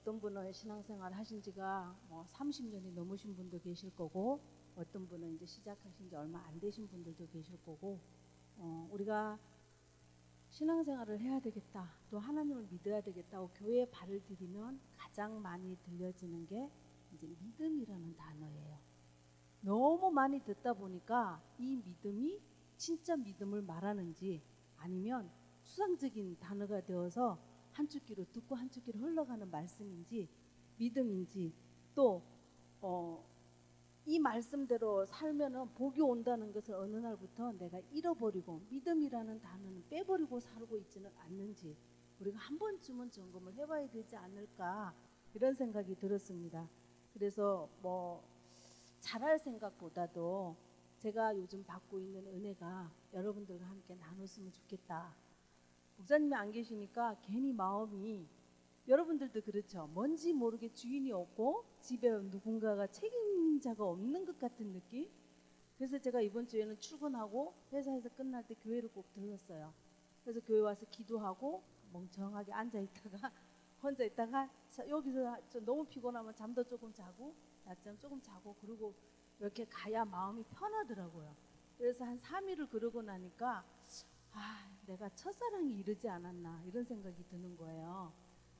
어떤 분은 신앙생활 하신 지가 30년이 넘으신 분도 계실 거고, 어떤 분은 이제 시작하신 지 얼마 안 되신 분들도 계실 거고, 우리가 신앙생활을 해야 되겠다, 또 하나님을 믿어야 되겠다고 교회에 발을 디디면 가장 많이 들려지는 게 이제 믿음이라는 단어예요. 너무 많이 듣다 보니까 이 믿음이 진짜 믿음을 말하는지 아니면 추상적인 단어가 되어서 한쪽 귀로 듣고 한쪽 귀로 흘러가는 말씀인지 믿음인지, 또 이 말씀대로 살면은 복이 온다는 것을 어느 날부터 내가 잃어버리고 믿음이라는 단어는 빼버리고 살고 있지는 않는지 우리가 한 번쯤은 점검을 해봐야 되지 않을까, 이런 생각이 들었습니다. 그래서 잘할 생각보다도 제가 요즘 받고 있는 은혜가 여러분들과 함께 나눴으면 좋겠다. 목사님이 안 계시니까 괜히 마음이, 여러분들도 그렇죠. 뭔지 모르게 주인이 없고 집에 누군가가 책임자가 없는 것 같은 느낌. 그래서 제가 이번 주에는 출근하고 회사에서 끝날 때 교회를 꼭 들렀어요. 그래서 교회 와서 기도하고 멍청하게 앉아있다가 혼자 있다가 여기서 너무 피곤하면 잠도 조금 자고 낮잠 조금 자고, 그러고 이렇게 가야 마음이 편하더라고요. 그래서 한 3일을 그러고 나니까 내가 첫사랑이 이르지 않았나 이런 생각이 드는 거예요.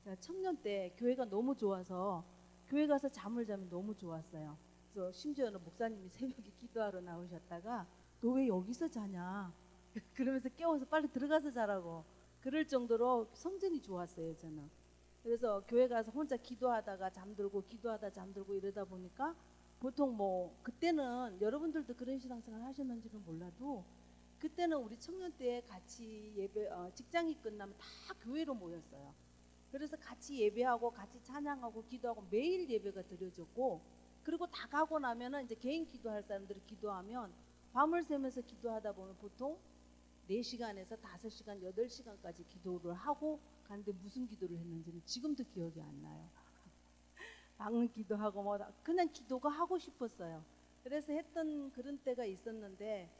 제가 청년 때 교회가 너무 좋아서 교회 가서 잠을 자면 너무 좋았어요. 그래서 심지어는 목사님이 새벽에 기도하러 나오셨다가 너 왜 여기서 자냐 그러면서 깨워서 빨리 들어가서 자라고 그럴 정도로 성전이 좋았어요, 저는. 그래서 교회 가서 혼자 기도하다가 잠들고 기도하다 잠들고 이러다 보니까 보통 그때는 여러분들도 그런 신앙생활 하셨는지는 몰라도 그때는 우리 청년 때 같이 예배, 직장이 끝나면 다 교회로 모였어요. 그래서 같이 예배하고 같이 찬양하고 기도하고 매일 예배가 드려졌고, 그리고 다 가고 나면은 이제 개인 기도할 사람들이 기도하면 밤을 새면서 기도하다 보면 보통 4시간에서 5시간, 8시간까지 기도를 하고 가는데 무슨 기도를 했는지는 지금도 기억이 안 나요. 방은 기도하고 그냥 기도가 하고 싶었어요. 그래서 했던 그런 때가 있었는데,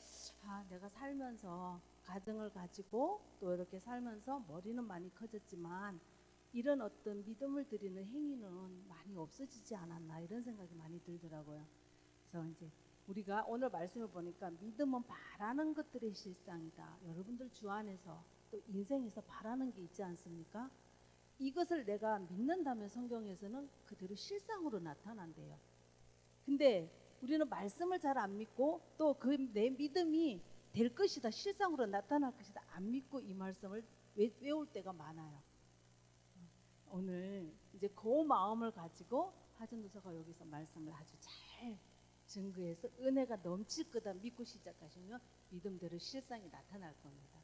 내가 살면서 가정을 가지고 또 이렇게 살면서 머리는 많이 커졌지만 이런 어떤 믿음을 드리는 행위는 많이 없어지지 않았나, 이런 생각이 많이 들더라고요. 그래서 이제 우리가 오늘 말씀을 보니까 믿음은 바라는 것들의 실상이다. 여러분들 주 안에서 또 인생에서 바라는 게 있지 않습니까? 이것을 내가 믿는다면 성경에서는 그대로 실상으로 나타난대요. 근데 우리는 말씀을 잘 안 믿고 또 그 내 믿음이 될 것이다, 실상으로 나타날 것이다 안 믿고 이 말씀을 외울 때가 많아요. 오늘 이제 그 마음을 가지고 하전도서가 여기서 말씀을 아주 잘 증거해서 은혜가 넘칠 거다 믿고 시작하시면 믿음대로 실상이 나타날 겁니다.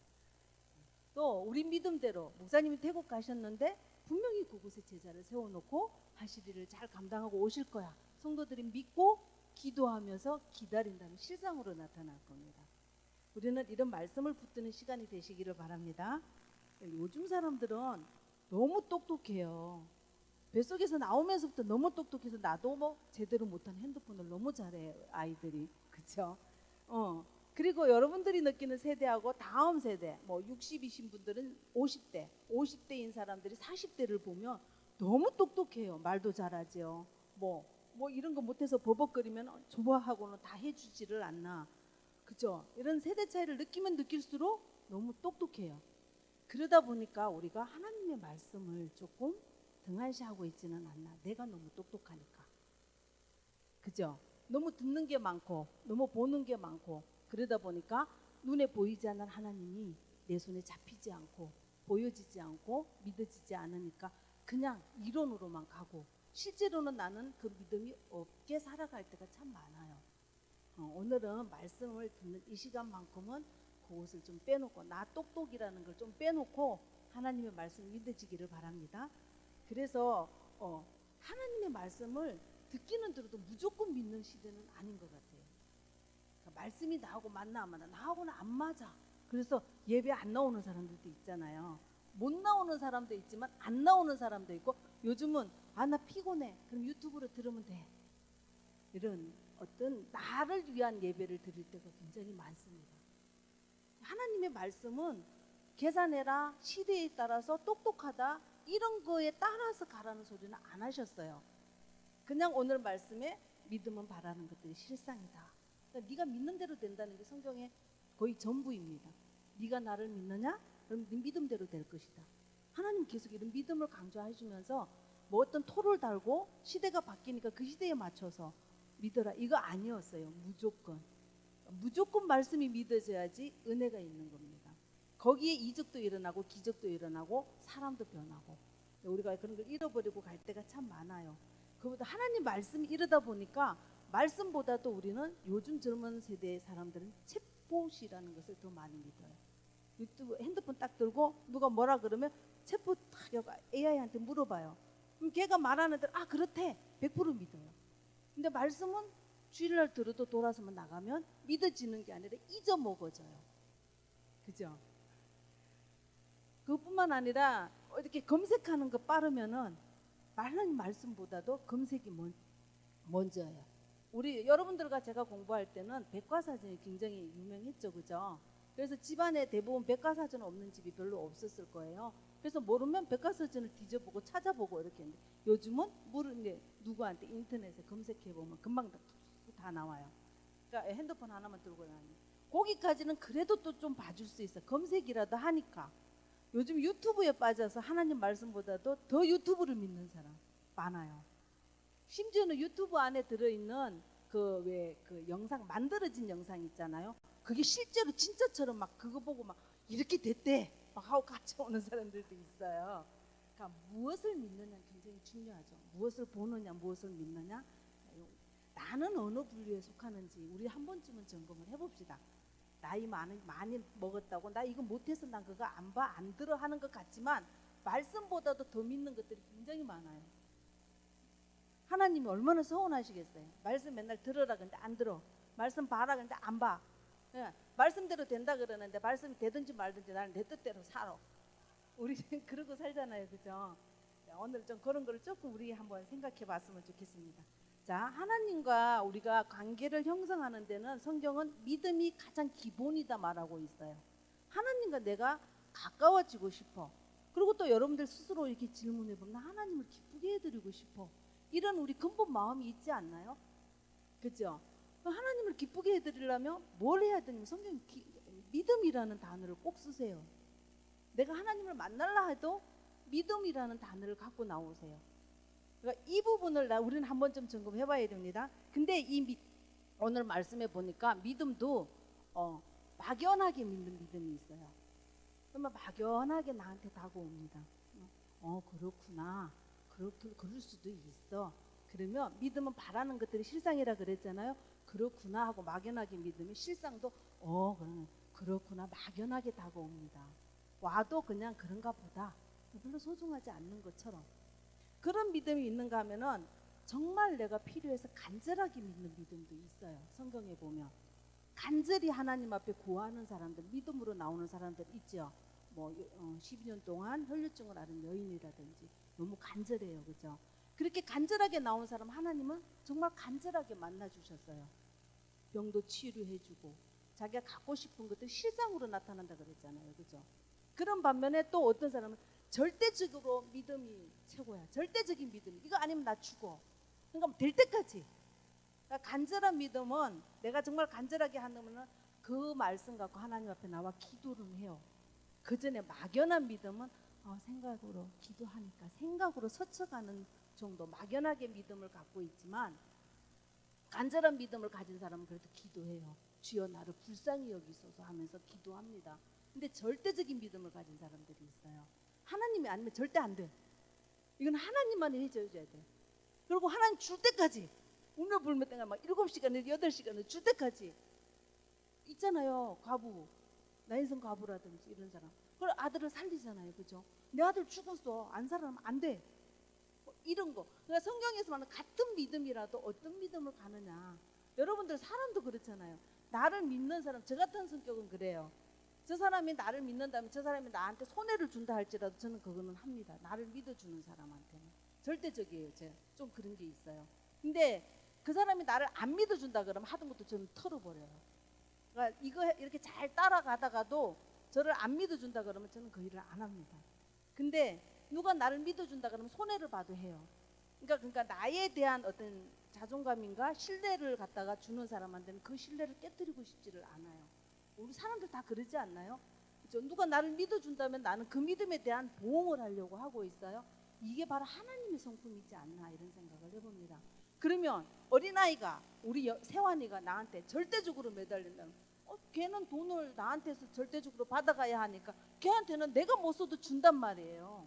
또 우리 믿음대로 목사님이 태국 가셨는데 분명히 그곳에 제자를 세워놓고 하실 일을 잘 감당하고 오실 거야. 성도들이 믿고 기도하면서 기다린다면 실상으로 나타날 겁니다. 우리는 이런 말씀을 붙드는 시간이 되시기를 바랍니다. 요즘 사람들은 너무 똑똑해요. 뱃속에서 나오면서부터 너무 똑똑해서 나도 제대로 못한 핸드폰을 너무 잘해, 아이들이. 그렇죠? 그리고 여러분들이 느끼는 세대하고 다음 세대, 60이신 분들은 50대, 50대인 사람들이 40대를 보면 너무 똑똑해요. 말도 잘하죠. 이런 거 못해서 버벅거리면 좋아하고는 다 해주지를 않나. 그죠? 이런 세대 차이를 느끼면 느낄수록 너무 똑똑해요. 그러다 보니까 우리가 하나님의 말씀을 조금 등한시하고 있지는 않나. 내가 너무 똑똑하니까. 그죠? 너무 듣는 게 많고 너무 보는 게 많고 그러다 보니까 눈에 보이지 않는 하나님이 내 손에 잡히지 않고 보여지지 않고 믿어지지 않으니까 그냥 이론으로만 가고 실제로는 나는 그 믿음이 없게 살아갈 때가 참 많아요. 오늘은 말씀을 듣는 이 시간만큼은 그것을 좀 빼놓고 나 똑똑이라는 걸 좀 빼놓고 하나님의 말씀 믿어지기를 바랍니다. 그래서 하나님의 말씀을 듣기는 들어도 무조건 믿는 시대는 아닌 것 같아요. 그러니까 말씀이 나하고 맞나 안 맞나, 나하고는 안 맞아. 그래서 예배 안 나오는 사람들도 있잖아요. 못 나오는 사람도 있지만 안 나오는 사람도 있고, 요즘은 나 피곤해 그럼 유튜브로 들으면 돼, 이런 어떤 나를 위한 예배를 드릴 때가 굉장히 많습니다. 하나님의 말씀은 계산해라, 시대에 따라서 똑똑하다 이런 거에 따라서 가라는 소리는 안 하셨어요. 그냥 오늘 말씀에 믿음은 바라는 것들이 실상이다. 그러니까 네가 믿는 대로 된다는 게 성경의 거의 전부입니다. 네가 나를 믿느냐? 그럼 네 믿음대로 될 것이다. 하나님 계속 이런 믿음을 강조하시면서 뭐 어떤 토를 달고 시대가 바뀌니까 그 시대에 맞춰서 믿어라 이거 아니었어요. 무조건 말씀이 믿어져야지 은혜가 있는 겁니다. 거기에 이적도 일어나고 기적도 일어나고 사람도 변하고 우리가 그런 걸 잃어버리고 갈 때가 참 많아요. 그보다 하나님 말씀이 이러다 보니까 말씀보다도 우리는 요즘 젊은 세대의 사람들은 챗봇이라는 것을 더 많이 믿어요. 유튜브 핸드폰 딱 들고 누가 뭐라 그러면 챗봇 딱 AI한테 물어봐요. 그럼 걔가 말하는 대로 그렇대 100% 믿어요. 근데 말씀은 주일날 들어도 돌아서만 나가면 믿어지는 게 아니라 잊어먹어져요. 그죠? 그것뿐만 아니라 이렇게 검색하는 거 빠르면은 하나님 말씀보다도 검색이 먼저예요. 우리 여러분들과 제가 공부할 때는 백과사전이 굉장히 유명했죠, 그죠? 그래서 집안에 대부분 백과사전 없는 집이 별로 없었을 거예요. 그래서 모르면 백과사전을 뒤져보고 찾아보고 이렇게 했는데 요즘은 누구한테 인터넷에 검색해보면 금방 다 나와요. 그러니까 핸드폰 하나만 들고 다니면 거기까지는 그래도 또 좀 봐줄 수 있어. 검색이라도 하니까. 요즘 유튜브에 빠져서 하나님 말씀보다도 더 유튜브를 믿는 사람 많아요. 심지어는 유튜브 안에 들어있는 그 영상 만들어진 영상 있잖아요. 그게 실제로 진짜처럼 막 그거 보고 막 이렇게 됐대 막 하고 같이 오는 사람들도 있어요. 그러니까 무엇을 믿느냐 굉장히 중요하죠. 무엇을 보느냐 무엇을 믿느냐. 나는 어느 분류에 속하는지 우리 한 번쯤은 점검을 해봅시다. 나이 많이 먹었다고 나 이거 못해서 난 그거 안 봐 안 들어 하는 것 같지만 말씀보다도 더 믿는 것들이 굉장히 많아요. 하나님이 얼마나 서운하시겠어요. 말씀 맨날 들으라 그러는데 안 들어. 말씀 봐라 그러는데 안 봐. 말씀대로 된다 그러는데 말씀이 되든지 말든지 나는 내 뜻대로 살아. 우리 그러고 살잖아요. 그죠? 오늘 좀 그런 거를 조금 우리 한번 생각해 봤으면 좋겠습니다. 자, 하나님과 우리가 관계를 형성하는 데는 성경은 믿음이 가장 기본이다 말하고 있어요. 하나님과 내가 가까워지고 싶어. 그리고 또 여러분들 스스로 이렇게 질문해 보면 하나님을 기쁘게 해드리고 싶어. 이런 우리 근본 마음이 있지 않나요? 그죠? 하나님을 기쁘게 해드리려면 뭘 해야 되냐면 성경 믿음이라는 단어를 꼭 쓰세요. 내가 하나님을 만날라 해도 믿음이라는 단어를 갖고 나오세요. 그러니까 이 부분을 우리는 한 번쯤 점검해 봐야 됩니다. 근데 오늘 말씀해 보니까 믿음도 막연하게 믿는 믿음이 있어요. 그러면 막연하게 나한테 다가옵니다. 그렇구나. 그럴 수도 있어. 그러면 믿음은 바라는 것들이 실상이라 그랬잖아요. 그렇구나 하고 막연하게 믿으면 실상도 그렇구나 막연하게 다가옵니다. 와도 그냥 그런가 보다. 별로 소중하지 않는 것처럼. 그런 믿음이 있는가 하면은 정말 내가 필요해서 간절하게 믿는 믿음도 있어요. 성경에 보면 간절히 하나님 앞에 구하는 사람들, 믿음으로 나오는 사람들 있죠. 12년 동안 혈류증을 앓은 여인이라든지 너무 간절해요. 그죠? 그렇게 간절하게 나온 사람 하나님은 정말 간절하게 만나주셨어요. 병도 치유해주고 자기가 갖고 싶은 것들 실상으로 나타난다 그랬잖아요. 그죠? 그런 반면에 또 어떤 사람은 절대적으로 믿음이 최고야. 절대적인 믿음. 이거 아니면 나 죽어. 그러니까 될 때까지. 그러니까 간절한 믿음은 내가 정말 간절하게 하면 그 말씀 갖고 하나님 앞에 나와 기도를 해요. 그 전에 막연한 믿음은 생각으로 기도하니까 생각으로 스쳐가는 정도 막연하게 믿음을 갖고 있지만 간절한 믿음을 가진 사람은 그래도 기도해요. 주여 나를 불쌍히 여기소서 하면서 기도합니다. 근데 절대적인 믿음을 가진 사람들이 있어요. 하나님이 아니면 절대 안 돼. 이건 하나님만 해줘야 돼. 그리고 하나님 줄 때까지 우물불면 땡가 막 7시간에 8시간에 줄 때까지 있잖아요. 과부 나인성 과부라든지 이런 사람 그걸 아들을 살리잖아요. 그죠? 내 아들 죽었어. 안 살아나면 안 돼. 이런 거. 그러니까 성경에서 말하는 같은 믿음이라도 어떤 믿음을 가느냐. 여러분들 사람도 그렇잖아요. 나를 믿는 사람, 저 같은 성격은 그래요. 저 사람이 나를 믿는다면 저 사람이 나한테 손해를 준다 할지라도 저는 그거는 합니다. 나를 믿어주는 사람한테는. 절대적이에요. 제가 좀 그런 게 있어요. 근데 그 사람이 나를 안 믿어준다 그러면 하던 것도 저는 털어버려요. 그러니까 이거 이렇게 잘 따라가다가도 저를 안 믿어준다 그러면 저는 그 일을 안 합니다. 근데 누가 나를 믿어준다 그러면 손해를 봐도 해요. 그러니까 나에 대한 어떤 자존감인가 신뢰를 갖다가 주는 사람한테는 그 신뢰를 깨뜨리고 싶지를 않아요. 우리 사람들 다 그러지 않나요? 그렇죠? 누가 나를 믿어준다면 나는 그 믿음에 대한 보응을 하려고 하고 있어요. 이게 바로 하나님의 성품이지 않나 이런 생각을 해봅니다. 그러면 어린아이가 우리 세환이가 나한테 절대적으로 매달린다면 걔는 돈을 나한테서 절대적으로 받아가야 하니까 걔한테는 내가 못 써도 준단 말이에요.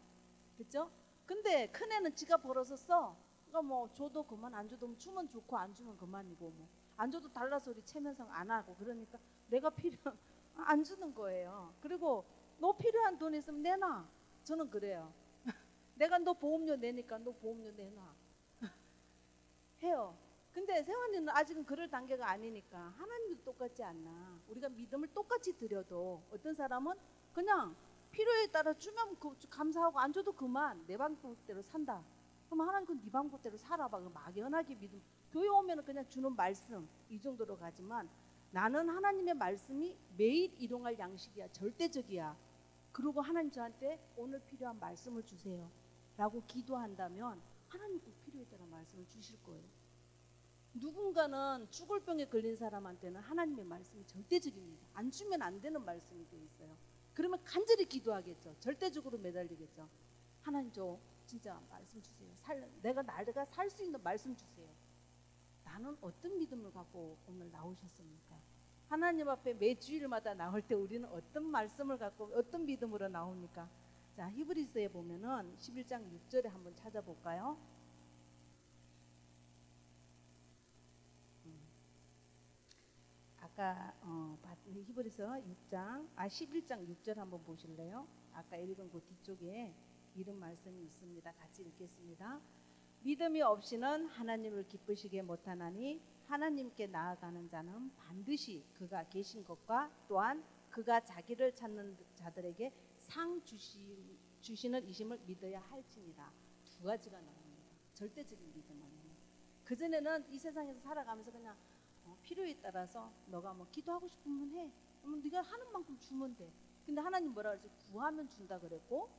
그렇죠? 근데 큰애는 지가 벌어서 써. 그러니까 뭐 줘도 그만 안 줘도 주면 좋고 안 주면 그만이고 뭐 안 줘도 달라 소리 체면상 안 하고 그러니까 내가 필요한 안 주는 거예요. 그리고 너 필요한 돈 있으면 내놔. 저는 그래요. 내가 너 보험료 내니까 너 보험료 내놔. 해요. 근데 세환이는 아직은 그럴 단계가 아니니까 하나님도 똑같지 않나. 우리가 믿음을 똑같이 드려도 어떤 사람은 그냥 필요에 따라 주면 감사하고 안 줘도 그만 내 방법대로 산다. 그럼 하나님 네 방법대로 살아봐. 막연하게 믿음. 교회 오면 그냥 주는 말씀 이 정도로 가지만 나는 하나님의 말씀이 매일 일용할 양식이야. 절대적이야. 그리고 하나님 저한테 오늘 필요한 말씀을 주세요 라고 기도한다면 하나님 그 필요에 따라 말씀을 주실 거예요. 누군가는 죽을 병에 걸린 사람한테는 하나님의 말씀이 절대적입니다. 안 주면 안 되는 말씀이 되어 있어요. 그러면 간절히 기도하겠죠. 절대적으로 매달리겠죠. 하나님 저 진짜 말씀 주세요. 내가 살 수 있는 말씀 주세요. 나는 어떤 믿음을 갖고 오늘 나오셨습니까? 하나님 앞에 매 주일마다 나올 때 우리는 어떤 말씀을 갖고 어떤 믿음으로 나옵니까? 자, 히브리서에 보면은 11장 6절에 한번 찾아볼까요? 아까 히브리서 11장 6절 한번 보실래요? 아까 읽은 그 뒤쪽에 이런 말씀이 있습니다. 같이 읽겠습니다. 믿음이 없이는 하나님을 기쁘시게 못하나니 하나님께 나아가는 자는 반드시 그가 계신 것과 또한 그가 자기를 찾는 자들에게 상 주시는 이심을 믿어야 할지니라. 두 가지가 나옵니다. 절대적인 믿음은. 그전에는 이 세상에서 살아가면서 그냥 필요에 따라서 너가 뭐 기도하고 싶으면 해. 그러면 네가 하는 만큼 주면 돼. 근데 하나님 뭐라 그러지? 구하면 준다 그랬고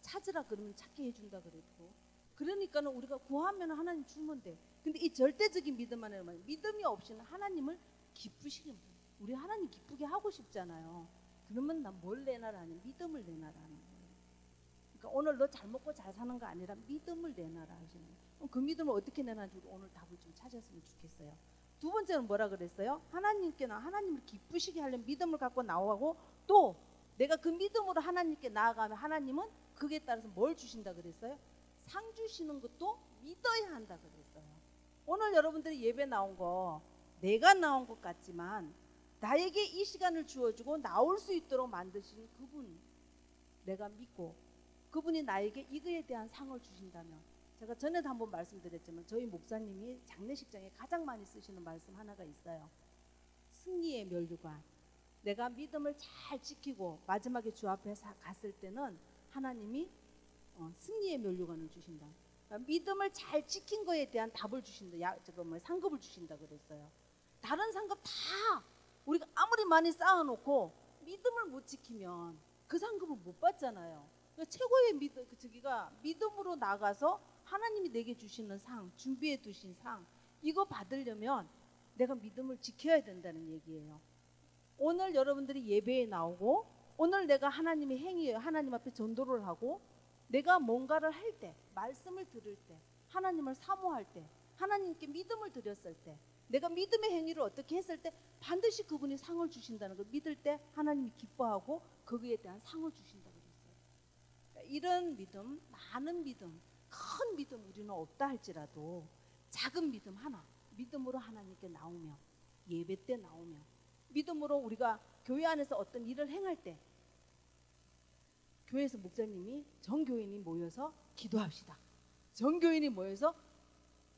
찾으라 그러면 찾게 해준다 그랬고 그러니까는 우리가 구하면 하나님 주면 돼. 근데 이 절대적인 믿음 안에 믿음이 없이는 하나님을 기쁘시게 우리 하나님 기쁘게 하고 싶잖아요. 그러면 난 뭘 내놔라니 믿음을 내놔라는 거예요. 그러니까 오늘 너 잘 먹고 잘 사는 거 아니라 믿음을 내놔라 하시는 거예요. 그럼 그 믿음을 어떻게 내놔는지 오늘 답을 좀 찾았으면 좋겠어요. 두 번째는 뭐라 그랬어요? 하나님께나 하나님을 기쁘시게 하려면 믿음을 갖고 나오고 또 내가 그 믿음으로 하나님께 나아가면 하나님은 그에 따라서 뭘 주신다 그랬어요? 상 주시는 것도 믿어야 한다 그랬어요. 오늘 여러분들이 예배 나온 거 내가 나온 것 같지만 나에게 이 시간을 주어주고 나올 수 있도록 만드신 그분 내가 믿고 그분이 나에게 이거에 대한 상을 주신다면 제가 전에도 한번 말씀드렸지만 저희 목사님이 장례식장에 가장 많이 쓰시는 말씀 하나가 있어요. 승리의 면류관. 내가 믿음을 잘 지키고 마지막에 주 앞에 갔을 때는 하나님이 승리의 면류관을 주신다. 그러니까 믿음을 잘 지킨 거에 대한 답을 주신다. 상급을 주신다 그랬어요. 다른 상급 다 우리가 아무리 많이 쌓아놓고 믿음을 못 지키면 그 상급을 못 받잖아요. 그러니까 최고의 믿음으로 나가서 하나님이 내게 주시는 상, 준비해 두신 상 이거 받으려면 내가 믿음을 지켜야 된다는 얘기예요. 오늘 여러분들이 예배에 나오고 오늘 내가 하나님의 행위에 하나님 앞에 전도를 하고 내가 뭔가를 할 때 말씀을 들을 때 하나님을 사모할 때 하나님께 믿음을 드렸을 때 내가 믿음의 행위를 어떻게 했을 때 반드시 그분이 상을 주신다는 걸 믿을 때 하나님이 기뻐하고 거기에 대한 상을 주신다고 그랬어요. 그러니까 이런 믿음, 많은 믿음, 큰 믿음 우리는 없다 할지라도 작은 믿음 하나 믿음으로 하나님께 나오며 예배 때 나오며 믿음으로 우리가 교회 안에서 어떤 일을 행할 때 교회에서 목사님이 전교인이 모여서 기도합시다. 전교인이 모여서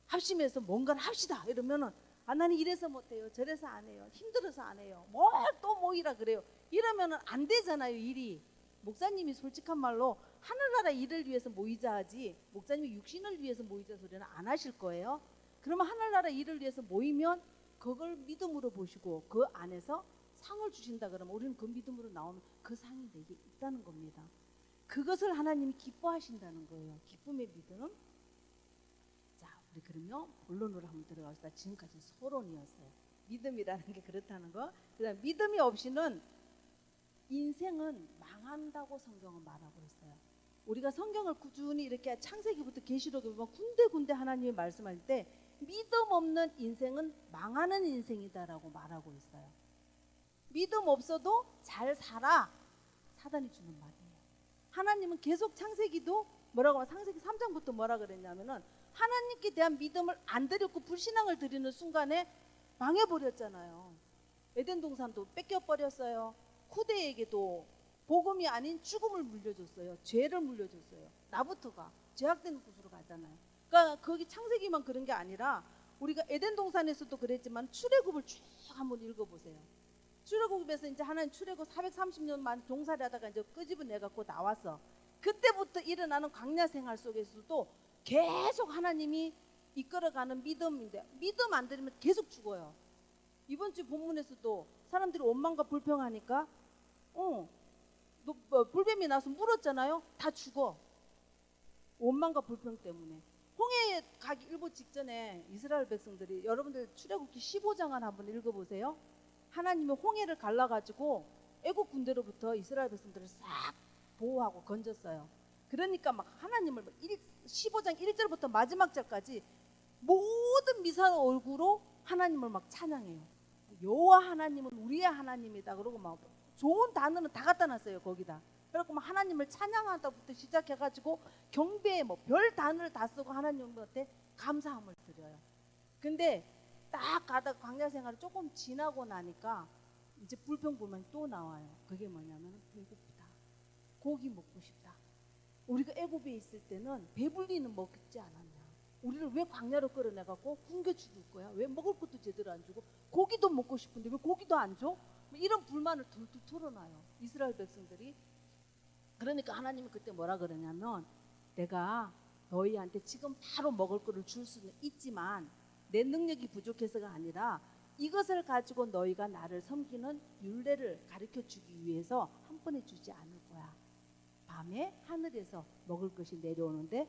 합심해서 뭔가를 합시다. 이러면은 나는 이래서 못해요. 저래서 안 해요. 힘들어서 안 해요. 뭘 또 모이라 그래요. 이러면은 안 되잖아요. 일이. 목사님이 솔직한 말로 하늘나라 일을 위해서 모이자 하지 목사님이 육신을 위해서 모이자 소리는 안 하실 거예요. 그러면 하늘나라 일을 위해서 모이면 그걸 믿음으로 보시고 그 안에서 상을 주신다 그러면 우리는 그 믿음으로 나오면 그 상이 내게 있다는 겁니다. 그것을 하나님이 기뻐하신다는 거예요. 기쁨의 믿음. 자, 우리 그러면 본론으로 한번 들어갑시다. 지금까지 서론이었어요. 믿음이라는 게 그렇다는 거. 그다음 믿음이 없이는 인생은 망한다고 성경은 말하고 있어요. 우리가 성경을 꾸준히 이렇게 창세기부터 계시록에 보면 군데군데 하나님이 말씀할 때 믿음 없는 인생은 망하는 인생이다라고 말하고 있어요. 믿음 없어도 잘 살아. 사단이 주는 말이에요. 하나님은 계속 창세기도 뭐라고 하면 창세기 3장부터 뭐라 그랬냐면은 하나님께 대한 믿음을 안 드렸고 불신앙을 드리는 순간에 망해버렸잖아요. 에덴 동산도 뺏겨버렸어요. 후대에게도 복음이 아닌 죽음을 물려줬어요. 죄를 물려줬어요. 나부터가 죄악된 곳으로 가잖아요. 그러니까 거기 창세기만 그런 게 아니라 우리가 에덴 동산에서도 그랬지만 출애굽을 쭉 한번 읽어보세요. 출애굽에서 이제 하나님 출애굽 430년 만 종살이하다가 이제 끄집어내 갖고 나와서 그때부터 일어나는 광야 생활 속에서도 계속 하나님이 이끌어가는 믿음인데 믿음 안 들으면 계속 죽어요. 이번 주 본문에서도 사람들이 원망과 불평하니까 불뱀이 나서 물었잖아요. 다 죽어. 원망과 불평 때문에. 홍해에 가기 일보 직전에 이스라엘 백성들이 여러분들 출애굽기 15장을 한번 읽어보세요. 하나님이 홍해를 갈라가지고 애국 군대로부터 이스라엘 백성들을 싹 보호하고 건졌어요. 그러니까 막 하나님을 15장 1절부터 마지막 절까지 모든 미사의 얼굴로 하나님을 막 찬양해요. 여호와 하나님은 우리의 하나님이다. 그러고 막 좋은 단어는 다 갖다 놨어요 거기다. 그래갖고 막 하나님을 찬양한다부터 시작해가지고 경배에 뭐 별 단어를 다 쓰고 하나님한테 감사함을 드려요. 근데 딱 가다가 광야 생활을 조금 지나고 나니까 이제 불평불만이 또 나와요. 그게 뭐냐면 배고프다. 고기 먹고 싶다. 우리가 애굽에 있을 때는 배불리는 먹지 않았냐. 우리를 왜 광야로 끌어내갖고 굶겨 죽일 거야. 왜 먹을 것도 제대로 안 주고 고기도 먹고 싶은데 왜 고기도 안 줘? 이런 불만을 툴툴 털어놔요. 이스라엘 백성들이. 그러니까 하나님이 그때 뭐라 그러냐면 내가 너희한테 지금 바로 먹을 거를 줄 수는 있지만 내 능력이 부족해서가 아니라 이것을 가지고 너희가 나를 섬기는 율례를 가르쳐 주기 위해서 한 번에 주지 않을 거야. 밤에 하늘에서 먹을 것이 내려오는데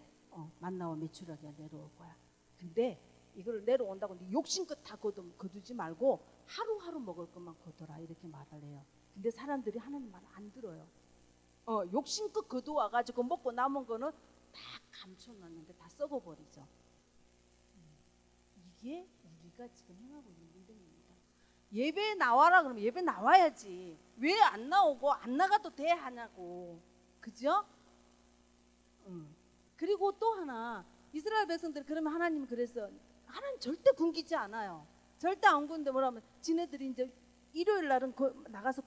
만나와 메추라기가 내려올 거야. 근데 이걸 내려온다고 욕심껏 다 거두지 말고 하루하루 먹을 것만 거둬라 이렇게 말을 해요. 근데 사람들이 하나님 말 안 들어요. 욕심껏 거두어가지고 먹고 남은 거는 다 감춰놨는데 다 썩어버리죠. 이게 우리가 지금 행하고 있는 믿음입니다. 예배에 나와라 그러면 예배 나와야지. 왜 안 나오고 안 나가도 돼 하냐고. 그죠? 그리고 또 하나 이스라엘 백성들 그러면 하나님 그래서 하나님 절대 굶기지 않아요. 절대 안 굶는데 뭐라면 지네들이 이제 일요일 날은 나가서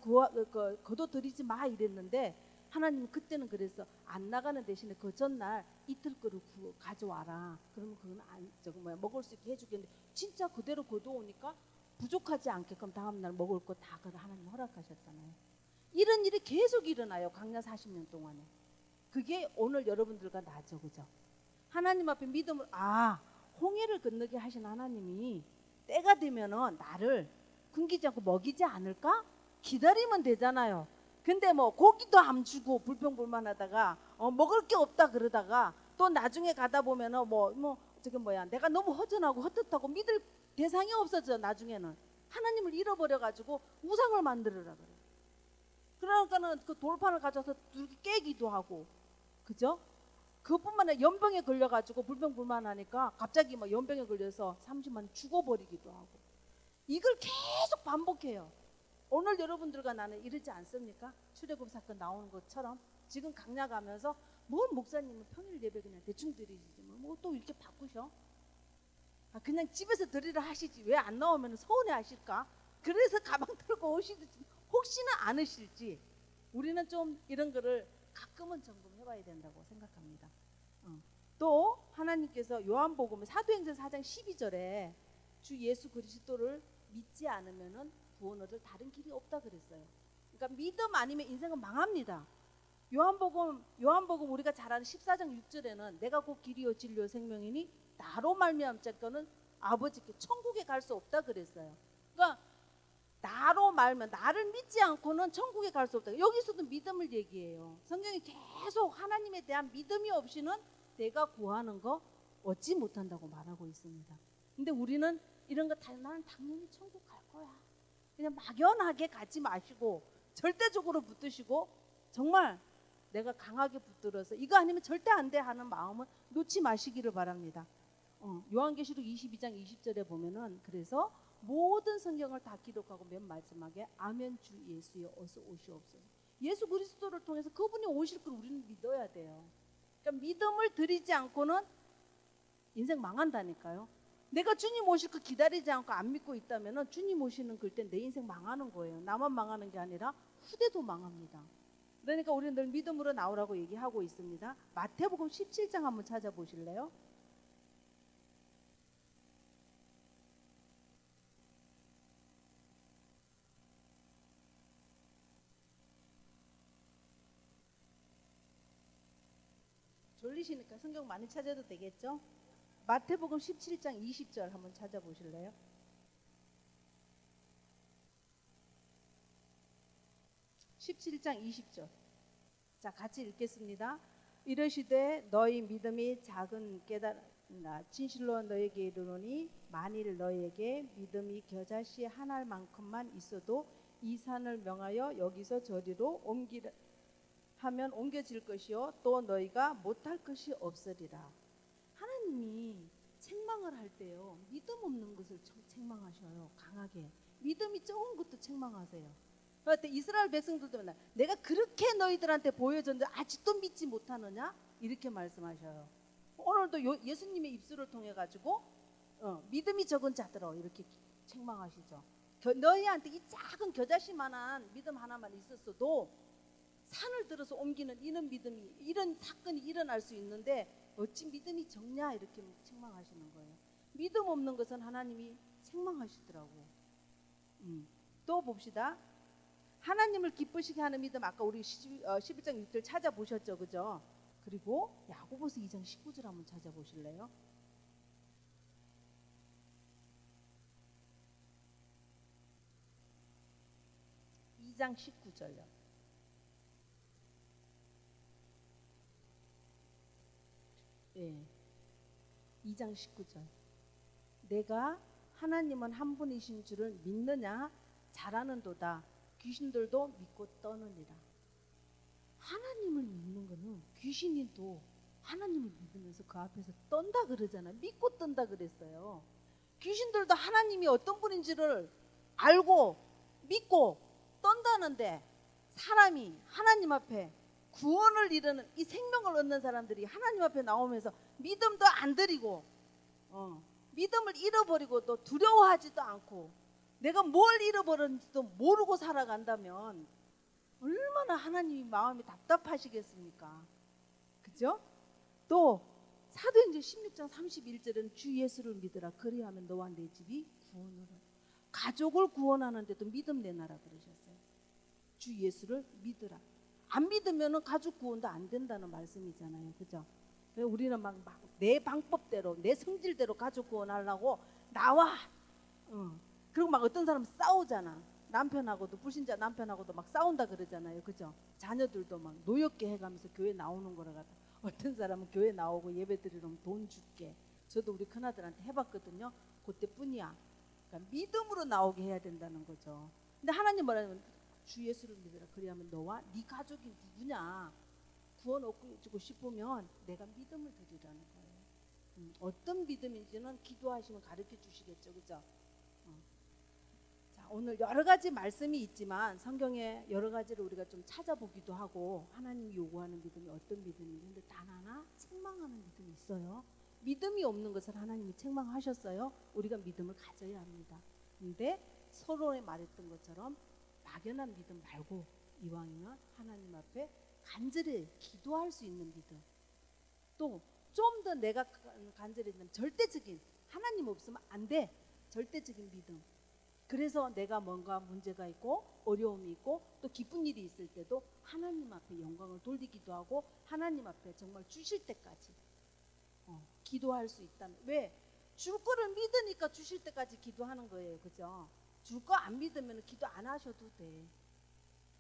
거둬들이지 마 이랬는데 하나님은 그때는 그래서 안 나가는 대신에 그 전날 이틀 거를 가져와라. 그러면 그건 먹을 수 있게 해주겠는데 진짜 그대로 거둬오니까 부족하지 않게끔 다음날 먹을 거 다 하나님 허락하셨잖아요. 이런 일이 계속 일어나요. 광야 40년 동안에. 그게 오늘 여러분들과 나죠. 그죠? 하나님 앞에 믿음을 홍해를 건너게 하신 하나님이 때가 되면은 나를 굶기지 않고 먹이지 않을까? 기다리면 되잖아요. 근데 뭐 고기도 안 주고 불평불만하다가 먹을 게 없다 그러다가 또 나중에 가다 보면은 내가 너무 허전하고 헛헛하고 믿을 대상이 없어져. 나중에는 하나님을 잃어버려가지고 우상을 만들으라 그래. 그러니까는 그 돌판을 가져서 깨기도 하고, 그죠? 그뿐만 아니라 연병에 걸려가지고 불평불만하니까 갑자기 막 연병에 걸려서 30만 죽어버리기도 하고. 이걸 계속 반복해요. 오늘 여러분들과 나는 이러지 않습니까? 출애굽 사건 나오는 것처럼 지금 강야 가면서 목사님은 평일 예배 그냥 대충 드리지 뭐 또 이렇게 바꾸셔? 그냥 집에서 드리라 하시지 왜 안 나오면 서운해 하실까? 그래서 가방 들고 오시든지 혹시나 않으실지 우리는 좀 이런 거를 가끔은 점검해 봐야 된다고 생각합니다. 또 하나님께서 요한복음 사도행전 4장 12절에 주 예수 그리스도를 믿지 않으면은 구원 얻을 다른 길이 없다 그랬어요. 그러니까 믿음 아니면 인생은 망합니다. 요한복음 우리가 잘 아는 14장 6절에는 내가 곧 길이요 진리요 생명이니 나로 말미암자거는 아버지께 천국에 갈 수 없다 그랬어요. 그러니까 나로 말면 나를 믿지 않고는 천국에 갈 수 없다. 여기서도 믿음을 얘기해요. 성경이 계속 하나님에 대한 믿음이 없이는 내가 구하는 거 얻지 못한다고 말하고 있습니다. 근데 우리는 이런 거 나는 당연히 천국 갈 거야. 그냥 막연하게 가지 마시고 절대적으로 붙드시고 정말 내가 강하게 붙들어서 이거 아니면 절대 안 돼 하는 마음은 놓지 마시기를 바랍니다. 요한계시록 22장 20절에 보면은 그래서 모든 성경을 다 기록하고 맨 마지막에 아멘 주 예수여 어서 오시옵소서. 예수 그리스도를 통해서 그분이 오실 걸 우리는 믿어야 돼요. 그러니까 믿음을 드리지 않고는 인생 망한다니까요. 내가 주님 오실 거 기다리지 않고 안 믿고 있다면 주님 오시는 그때 내 인생 망하는 거예요. 나만 망하는 게 아니라 후대도 망합니다. 그러니까 우리는 늘 믿음으로 나오라고 얘기하고 있습니다. 마태복음 17장 한번 찾아보실래요? 졸리시니까 성경 많이 찾아도 되겠죠? 마태복음 17장 20절 한번 찾아보실래요? (17장 20절) 자, 같이 읽겠습니다. 이르시되 너희 믿음이 작은 깨달으나 진실로 너에게 이르노니 만일 너에게 믿음이 겨자씨 한 알만큼만 있어도 이 산을 명하여 여기서 저리로 옮기라 하면 옮겨질 것이요 또 너희가 못할 것이 없으리라. 하나님이 책망을 할 때요 믿음 없는 것을 책망하셔요. 강하게 믿음이 적은 것도 책망하세요. 그런데 이스라엘 백성들도 맨날 내가 그렇게 너희들한테 보여줬는데 아직도 믿지 못하느냐 이렇게 말씀하셔요. 오늘도 예수님의 입술을 통해 가지고 믿음이 적은 자들아 이렇게 책망하시죠. 너희한테 이 작은 겨자씨만한 믿음 하나만 있었어도 산을 들어서 옮기는 이런 믿음이 이런 사건이 일어날 수 있는데 어찌 믿음이 적냐 이렇게 책망하시는 거예요. 믿음 없는 것은 하나님이 책망하시더라고요. 또 봅시다. 하나님을 기쁘시게 하는 믿음 아까 우리 11장 6절 찾아보셨죠, 그죠? 그리고 야고보서 2장 19절 한번 찾아보실래요? (2장 19절요) 예, 2장 19절 내가 하나님은 한 분이신 줄을 믿느냐 잘하는도다 귀신들도 믿고 떠느니라. 하나님을 믿는 거는 귀신이도 하나님을 믿으면서 그 앞에서 떤다 그러잖아요. 믿고 떤다 그랬어요. 귀신들도 하나님이 어떤 분인지를 알고 믿고 떤다는데 사람이 하나님 앞에 구원을 이루는 이 생명을 얻는 사람들이 하나님 앞에 나오면서 믿음도 안 드리고 믿음을 잃어버리고 또 두려워하지도 않고 내가 뭘 잃어버렸는지도 모르고 살아간다면 얼마나 하나님이 마음이 답답하시겠습니까? 그죠? 또 사도행전 16장 31절은 주 예수를 믿으라 그리하면 너와 내 집이 구원을 하라. 가족을 구원하는데도 믿음 내놔라 그러셨어요. 주 예수를 믿으라. 안 믿으면 가족 구원도 안 된다는 말씀이잖아요. 그죠? 우리는 막 내 방법대로 내 성질대로 가족 구원하려고 나와 그리고 막 어떤 사람은 싸우잖아. 남편하고도 불신자 남편하고도 막 싸운다 그러잖아요. 그죠? 자녀들도 막 노엽게 해가면서 교회 나오는 거라 갖다 어떤 사람은 교회 나오고 예배 드리려면 돈 줄게. 저도 우리 큰아들한테 해봤거든요. 그때뿐이야. 그러니까 믿음으로 나오게 해야 된다는 거죠. 근데 하나님 뭐라면 주 예수를 믿으라 그리하면 너와 네 가족이 누구냐 구원 얻고 싶으면 내가 믿음을 드리라는 거예요. 어떤 믿음인지는 기도하시면 가르쳐 주시겠죠. 그죠? 자, 오늘 여러 가지 말씀이 있지만 성경에 여러 가지를 우리가 좀 찾아보기도 하고 하나님이 요구하는 믿음이 어떤 믿음인지 근데 단 하나 책망하는 믿음이 있어요. 믿음이 없는 것을 하나님이 책망하셨어요. 우리가 믿음을 가져야 합니다. 근데 서론에 말했던 것처럼 막연한 믿음 말고 이왕이면 하나님 앞에 간절히 기도할 수 있는 믿음 또 좀 더 내가 간절히 절대적인 하나님 없으면 안 돼 절대적인 믿음 그래서 내가 뭔가 문제가 있고 어려움이 있고 또 기쁜 일이 있을 때도 하나님 앞에 영광을 돌리기도 하고 하나님 앞에 정말 주실 때까지 기도할 수 있다는 왜? 줄 거를 믿으니까 주실 때까지 기도하는 거예요. 그죠? 줄 거 안 믿으면 기도 안 하셔도 돼.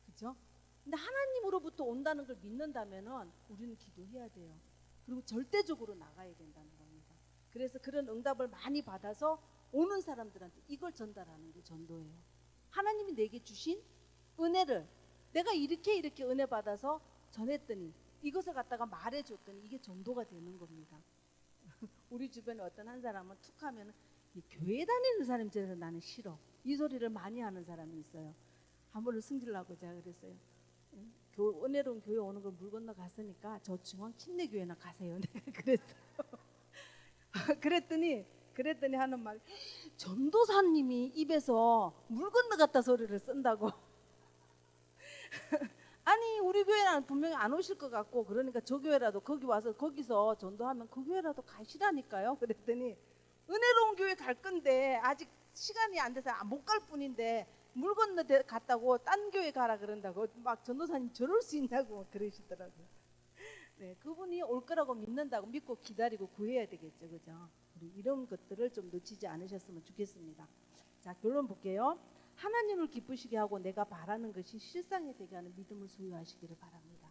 그죠? 근데 하나님으로부터 온다는 걸 믿는다면은 우리는 기도해야 돼요. 그리고 절대적으로 나가야 된다는 겁니다. 그래서 그런 응답을 많이 받아서 오는 사람들한테 이걸 전달하는 게 전도예요. 하나님이 내게 주신 은혜를 내가 이렇게 은혜 받아서 전했더니 이것을 갖다가 말해줬더니 이게 전도가 되는 겁니다. 우리 주변에 어떤 한 사람은 툭 하면 교회 다니는 사람이 저래서 나는 싫어. 이 소리를 많이 하는 사람이 있어요. 한 번은 승질나고 제가 그랬어요. 은혜로운 교회 오는 걸 물 건너 갔으니까 저 중앙 침례교회나 가세요. 내가 그랬어. 그랬더니 하는 말이 전도사님이 입에서 물 건너갔다 소리를 쓴다고. 아니 우리 교회는 분명히 안 오실 것 같고 그러니까 저 교회라도 거기 와서 거기서 전도하면 그 교회라도 가시라니까요. 그랬더니 은혜로운 교회 갈 건데 아직 시간이 안 돼서 못 갈 뿐인데 물 건너 갔다고 딴 교회 가라 그런다고 막 전도사님 저럴 수 있냐고 그러시더라고요. 네, 그분이 올 거라고 믿고 기다리고 구해야 되겠죠, 그죠? 우리 이런 것들을 좀 놓치지 않으셨으면 좋겠습니다. 자, 결론 볼게요. 하나님을 기쁘시게 하고 내가 바라는 것이 실상이 되게 하는 믿음을 소유하시기를 바랍니다.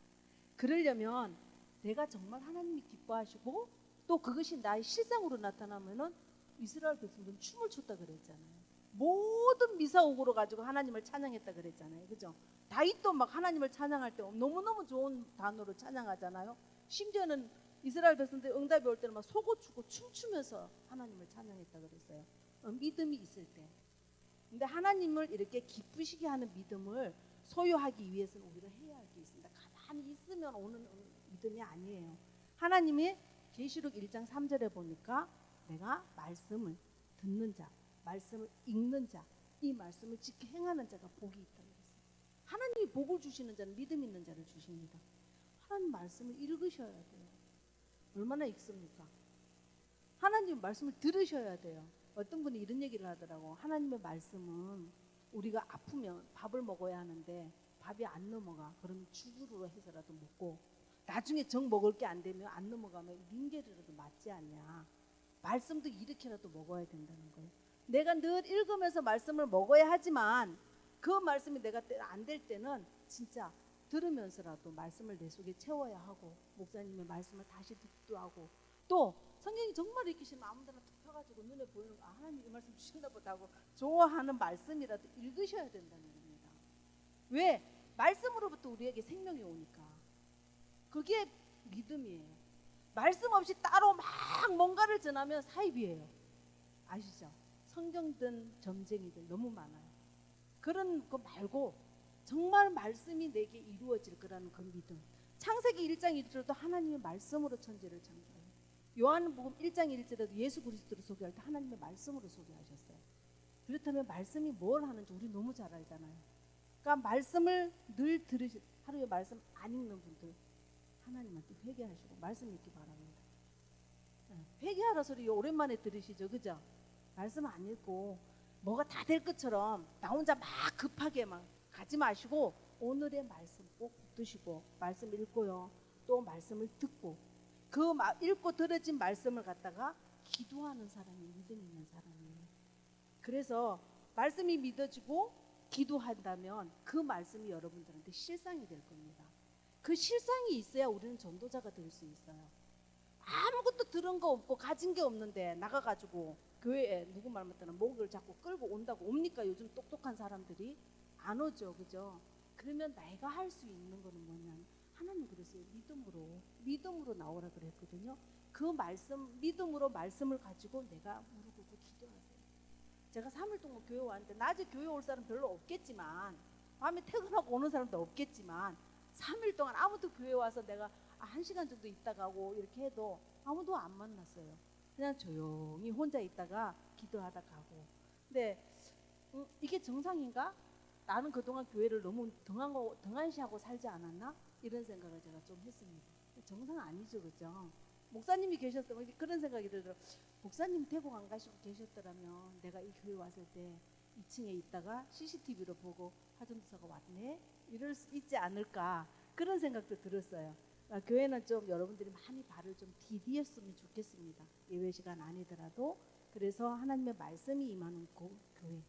그러려면 내가 정말 하나님이 기뻐하시고 또 그것이 나의 실상으로 나타나면은 이스라엘 백성들은 춤을 췄다 그랬잖아요. 모든 미사오고로 가지고 하나님을 찬양했다 그랬잖아요. 그죠? 다윗도 막 하나님을 찬양할 때 너무너무 좋은 단어로 찬양하잖아요. 심지어는 이스라엘 백성들 응답이 올 때는 막 속옷 추고 춤추면서 하나님을 찬양했다 그랬어요. 믿음이 있을 때. 근데 하나님을 이렇게 기쁘시게 하는 믿음을 소유하기 위해서는 우리가 해야 할 게 있습니다. 가만히 있으면 오는 믿음이 아니에요. 하나님이 계시록 1장 3절에 보니까 내가 말씀을 듣는 자, 말씀을 읽는 자, 이 말씀을 지켜 행하는 자가 복이 있다고 그랬어요. 하나님이 복을 주시는 자는 믿음 있는 자를 주십니다. 하나님 말씀을 읽으셔야 돼요. 얼마나 읽습니까? 하나님 말씀을 들으셔야 돼요. 어떤 분이 이런 얘기를 하더라고. 하나님의 말씀은 우리가 아프면 밥을 먹어야 하는데 밥이 안 넘어가. 그러면 죽으로 해서라도 먹고 나중에 정 먹을 게 안 되면 안 넘어가면 링겔이라도 맞지 않냐. 말씀도 이렇게라도 먹어야 된다는 거예요. 내가 늘 읽으면서 말씀을 먹어야 하지만 그 말씀이 내가 안 될 때는 진짜 들으면서라도 말씀을 내 속에 채워야 하고 목사님의 말씀을 다시 듣기도 하고 또 성경이 정말 읽기 싫으면 아무데나 툭 펴가지고 눈에 보이는 거 하나님 이 말씀 주시나 보다 하고 좋아하는 말씀이라도 읽으셔야 된다는 겁니다. 왜? 말씀으로부터 우리에게 생명이 오니까. 그게 믿음이에요. 말씀 없이 따로 막 뭔가를 전하면 사입이에요. 아시죠? 성경든 점쟁이들 너무 많아요. 그런 거 말고 정말 말씀이 내게 이루어질 거라는 그 믿음. 창세기 1장 1절도 하나님의 말씀으로 천지를 창조해요. 요한복음 1장 1절에도 예수 그리스도를 소개할 때 하나님의 말씀으로 소개하셨어요. 그렇다면 말씀이 뭘 하는지 우리 너무 잘 알잖아요. 그러니까 말씀을 늘 하루에 말씀 안 읽는 분들 하나님한테 회개하시고 말씀 읽기 바랍니다. 회개하라 소리 오랜만에 들으시죠, 그죠? 말씀 안 읽고 뭐가 다 될 것처럼 나 혼자 막 급하게 막 가지 마시고 오늘의 말씀 꼭 붙드시고 말씀 읽고요. 또 말씀을 듣고 그 읽고 들어진 말씀을 갖다가 기도하는 사람이 믿음 있는 사람이에요. 그래서 말씀이 믿어지고 기도한다면 그 말씀이 여러분들한테 실상이 될 겁니다. 그 실상이 있어야 우리는 전도자가 될 수 있어요. 아무것도 들은 거 없고 가진 게 없는데 나가가지고 교회에 누구 말 못하는 목을 자꾸 끌고 온다고 옵니까? 요즘 똑똑한 사람들이 안 오죠, 그죠? 그러면 내가 할 수 있는 거는 뭐냐면 하나님 그랬어요. 믿음으로 나오라 그랬거든요. 그 말씀 믿음으로 말씀을 가지고 내가 무릎 꿇고 기도하세요. 제가 3일 동안 교회 왔는데 낮에 교회 올 사람 별로 없겠지만 밤에 퇴근하고 오는 사람도 없겠지만 3일 동안 아무도 교회 와서 내가 1시간 정도 있다 가고 이렇게 해도 아무도 안 만났어요. 그냥 조용히 혼자 있다가 기도하다 가고. 근데 이게 정상인가? 나는 그동안 교회를 너무 등한시하고 살지 않았나? 이런 생각을 제가 좀 했습니다. 정상 아니죠, 그죠? 목사님이 계셨으면 그런 생각이 들더라고요. 목사님 태국 안 가시고 계셨더라면 내가 이 교회 왔을 때 2층에 있다가 CCTV로 보고 화전도사가 왔네? 이럴 수 있지 않을까? 그런 생각도 들었어요. 교회는 좀 여러분들이 많이 발을 좀 디디었으면 좋겠습니다. 예배 시간 아니더라도. 그래서 하나님의 말씀이 임하는 교회,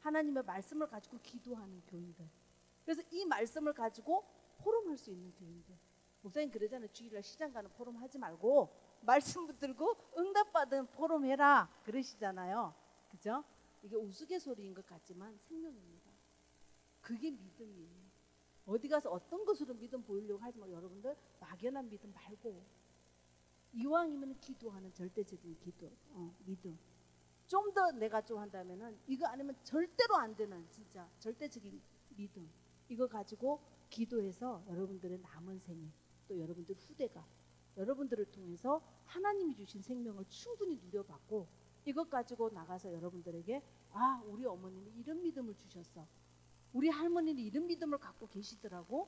하나님의 말씀을 가지고 기도하는 교인들. 그래서 이 말씀을 가지고 포럼할 수 있는 교인들. 목사님 그러잖아요. 주일날 시장 가는 포럼 하지 말고 말씀 붙들고 응답받은 포럼 해라 그러시잖아요. 그죠? 이게 우스갯소리인 것 같지만 생명입니다. 그게 믿음이에요. 어디 가서 어떤 것으로 믿음 보이려고 하지 말고 여러분들 막연한 믿음 말고 이왕이면 기도하는 절대적인 기도, 믿음. 좀 더 내가 좀 한다면은 이거 아니면 절대로 안 되는 진짜 절대적인 믿음. 이거 가지고 기도해서 여러분들의 남은 생에 또 여러분들 후대가 여러분들을 통해서 하나님이 주신 생명을 충분히 누려받고 이것 가지고 나가서 여러분들에게 아 우리 어머니는 이런 믿음을 주셨어. 우리 할머니는 이런 믿음을 갖고 계시더라고.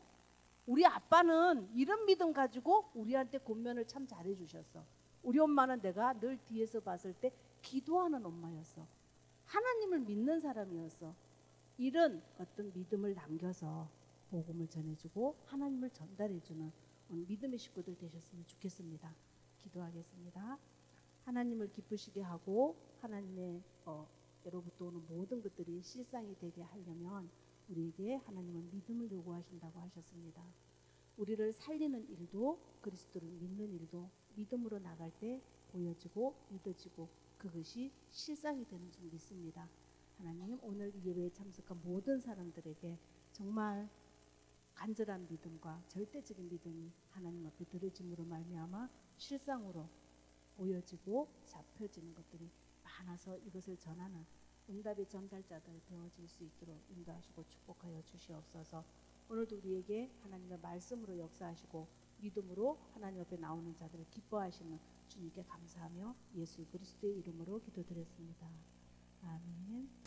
우리 아빠는 이런 믿음 가지고 우리한테 권면을 참 잘해 주셨어. 우리 엄마는 내가 늘 뒤에서 봤을 때 기도하는 엄마였어. 하나님을 믿는 사람이었어. 이런 어떤 믿음을 남겨서 복음을 전해주고 하나님을 전달해주는 믿음의 식구들 되셨으면 좋겠습니다. 기도하겠습니다. 하나님을 기쁘시게 하고 하나님의 예로부터 오는 모든 것들이 실상이 되게 하려면 우리에게 하나님은 믿음을 요구하신다고 하셨습니다. 우리를 살리는 일도 그리스도를 믿는 일도 믿음으로 나갈 때 보여지고 믿어지고 그것이 실상이 되는 줄 믿습니다. 하나님 오늘 이 예배에 참석한 모든 사람들에게 정말 간절한 믿음과 절대적인 믿음이 하나님 앞에 드려짐으로 말미암아 실상으로 보여지고 잡혀지는 것들이 많아서 이것을 전하는 응답의 전달자들 되어질 수 있도록 인도하시고 축복하여 주시옵소서. 오늘도 우리에게 하나님의 말씀으로 역사하시고 믿음으로 하나님 앞에 나오는 자들을 기뻐하시는 주님께 감사하며 예수 그리스도의 이름으로 기도드렸습니다. 아멘.